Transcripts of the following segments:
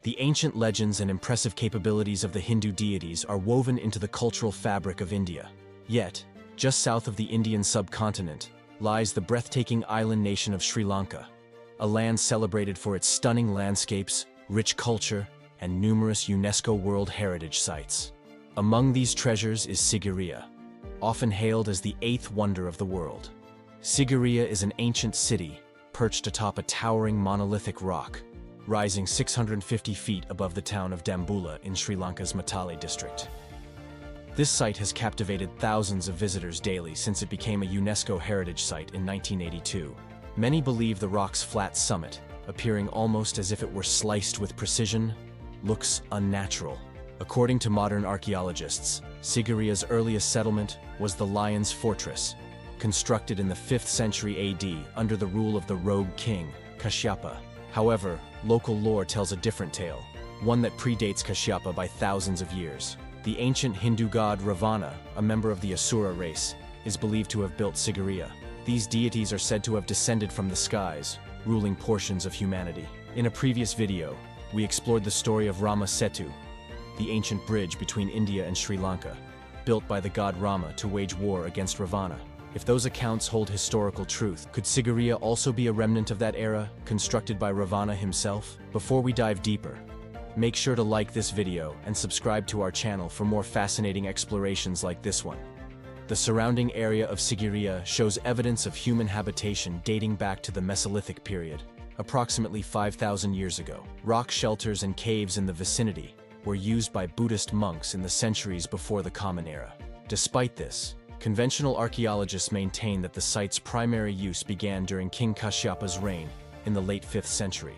The ancient legends and impressive capabilities of the Hindu deities are woven into the cultural fabric of India. Yet, just south of the Indian subcontinent, lies the breathtaking island nation of Sri Lanka, a land celebrated for its stunning landscapes, rich culture, and numerous UNESCO World Heritage Sites. Among these treasures is Sigiriya, often hailed as the eighth wonder of the world. Sigiriya is an ancient city perched atop a towering monolithic rock, rising 650 feet above the town of Dambulla in Sri Lanka's Matale district. This site has captivated thousands of visitors daily since it became a UNESCO Heritage Site in 1982. Many believe the rock's flat summit, appearing almost as if it were sliced with precision, looks unnatural. According to modern archaeologists, Sigiriya's earliest settlement was the Lion's Fortress, constructed in the 5th century AD under the rule of the rogue king, Kashyapa. However, local lore tells a different tale, one that predates Kashyapa by thousands of years. The ancient Hindu god Ravana, a member of the Asura race, is believed to have built Sigiriya. These deities are said to have descended from the skies, ruling portions of humanity. In a previous video, we explored the story of Rama Setu, the ancient bridge between India and Sri Lanka, built by the god Rama to wage war against Ravana. If those accounts hold historical truth, could Sigiriya also be a remnant of that era, constructed by Ravana himself? Before we dive deeper, make sure to like this video and subscribe to our channel for more fascinating explorations like this one. The surrounding area of Sigiriya shows evidence of human habitation dating back to the Mesolithic period, approximately 5,000 years ago. Rock shelters and caves in the vicinity were used by Buddhist monks in the centuries before the Common Era. Despite this, conventional archaeologists maintain that the site's primary use began during King Kashyapa's reign in the late 5th century.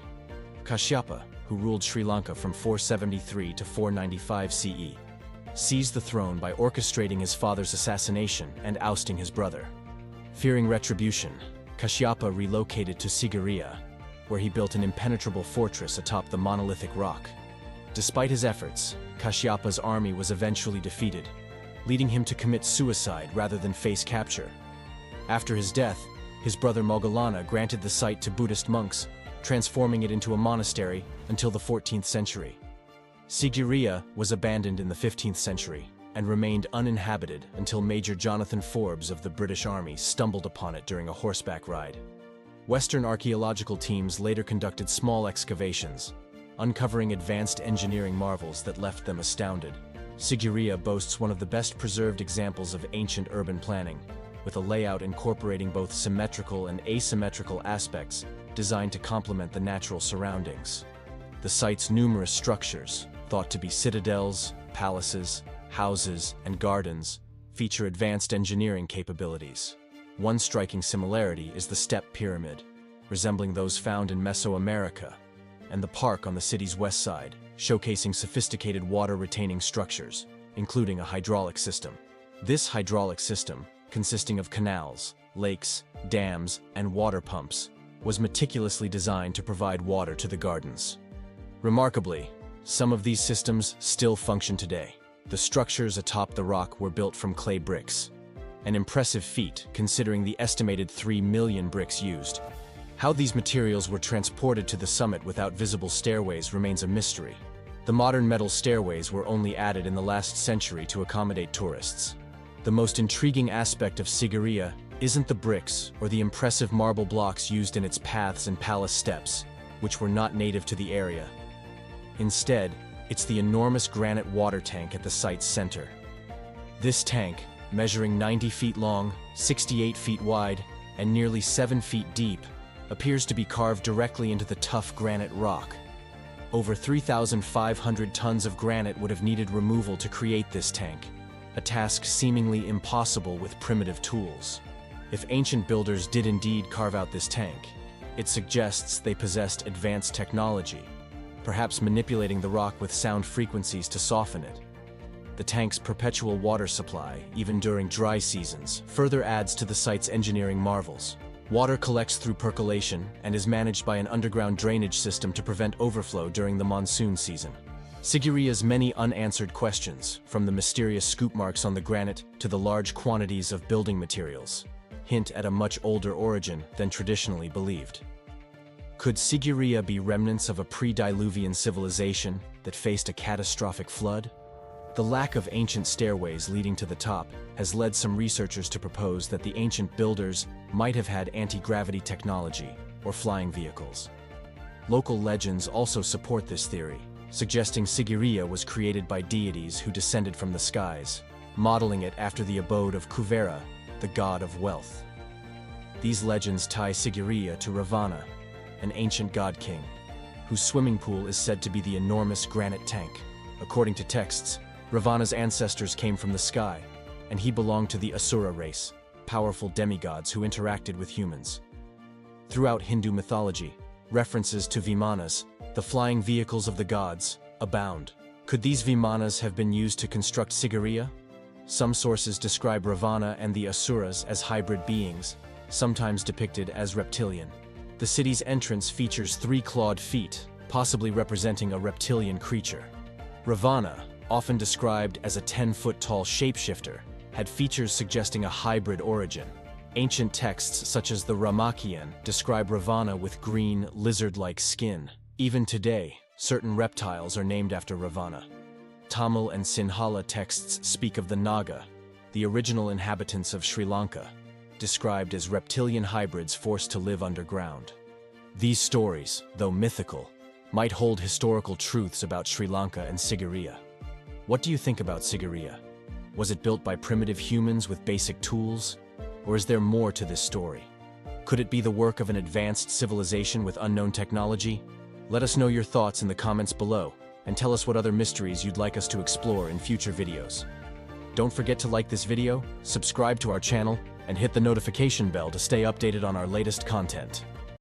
Kashyapa, who ruled Sri Lanka from 473 to 495 CE, seized the throne by orchestrating his father's assassination and ousting his brother. Fearing retribution, Kashyapa relocated to Sigiriya, where he built an impenetrable fortress atop the monolithic rock. Despite his efforts, Kashyapa's army was eventually defeated, leading him to commit suicide rather than face capture. After his death, his brother Moggallana granted the site to Buddhist monks, transforming it into a monastery until the 14th century. Sigiriya was abandoned in the 15th century and remained uninhabited until Major Jonathan Forbes of the British Army stumbled upon it during a horseback ride. Western archaeological teams later conducted small excavations, uncovering advanced engineering marvels that left them astounded. Sigiriya boasts one of the best preserved examples of ancient urban planning, with a layout incorporating both symmetrical and asymmetrical aspects designed to complement the natural surroundings. The site's numerous structures, thought to be citadels, palaces, houses, and gardens, feature advanced engineering capabilities. One striking similarity is the step pyramid, resembling those found in Mesoamerica, and the park on the city's west side, showcasing sophisticated water-retaining structures, including a hydraulic system. This hydraulic system, consisting of canals, lakes, dams, and water pumps, was meticulously designed to provide water to the gardens. Remarkably, some of these systems still function today. The structures atop the rock were built from clay bricks, an impressive feat considering the estimated 3 million bricks used. How these materials were transported to the summit without visible stairways remains a mystery. The modern metal stairways were only added in the last century to accommodate tourists. The most intriguing aspect of Sigiriya isn't the bricks or the impressive marble blocks used in its paths and palace steps, which were not native to the area. Instead, it's the enormous granite water tank at the site's center. This tank, measuring 90 feet long, 68 feet wide, and nearly 7 feet deep, appears to be carved directly into the tough granite rock. Over 3,500 tons of granite would have needed removal to create this tank, a task seemingly impossible with primitive tools. If ancient builders did indeed carve out this tank, it suggests they possessed advanced technology, perhaps manipulating the rock with sound frequencies to soften it. The tank's perpetual water supply, even during dry seasons, further adds to the site's engineering marvels. Water collects through percolation and is managed by an underground drainage system to prevent overflow during the monsoon season. Sigiriya's many unanswered questions, from the mysterious scoop marks on the granite to the large quantities of building materials, hint at a much older origin than traditionally believed. Could Sigiriya be remnants of a pre-Diluvian civilization that faced a catastrophic flood? The lack of ancient stairways leading to the top has led some researchers to propose that the ancient builders might have had anti-gravity technology or flying vehicles. Local legends also support this theory, suggesting Sigiriya was created by deities who descended from the skies, modeling it after the abode of Kuvera, the god of wealth. These legends tie Sigiriya to Ravana, an ancient god-king, whose swimming pool is said to be the enormous granite tank. According to texts, Ravana's ancestors came from the sky, and he belonged to the Asura race, powerful demigods who interacted with humans. Throughout Hindu mythology, references to Vimanas, the flying vehicles of the gods, abound. Could these Vimanas have been used to construct Sigiriya? Some sources describe Ravana and the Asuras as hybrid beings, sometimes depicted as reptilian. The city's entrance features 3 clawed feet, possibly representing a reptilian creature. Ravana, often described as a 10-foot-tall shapeshifter, had features suggesting a hybrid origin. Ancient texts such as the Ramakien describe Ravana with green, lizard-like skin. Even today, certain reptiles are named after Ravana. Tamil and Sinhala texts speak of the Naga, the original inhabitants of Sri Lanka, described as reptilian hybrids forced to live underground. These stories, though mythical, might hold historical truths about Sri Lanka and Sigiriya. What do you think about Sigiriya? Was it built by primitive humans with basic tools? Or is there more to this story? Could it be the work of an advanced civilization with unknown technology? Let us know your thoughts in the comments below, and tell us what other mysteries you'd like us to explore in future videos. Don't forget to like this video, subscribe to our channel, and hit the notification bell to stay updated on our latest content.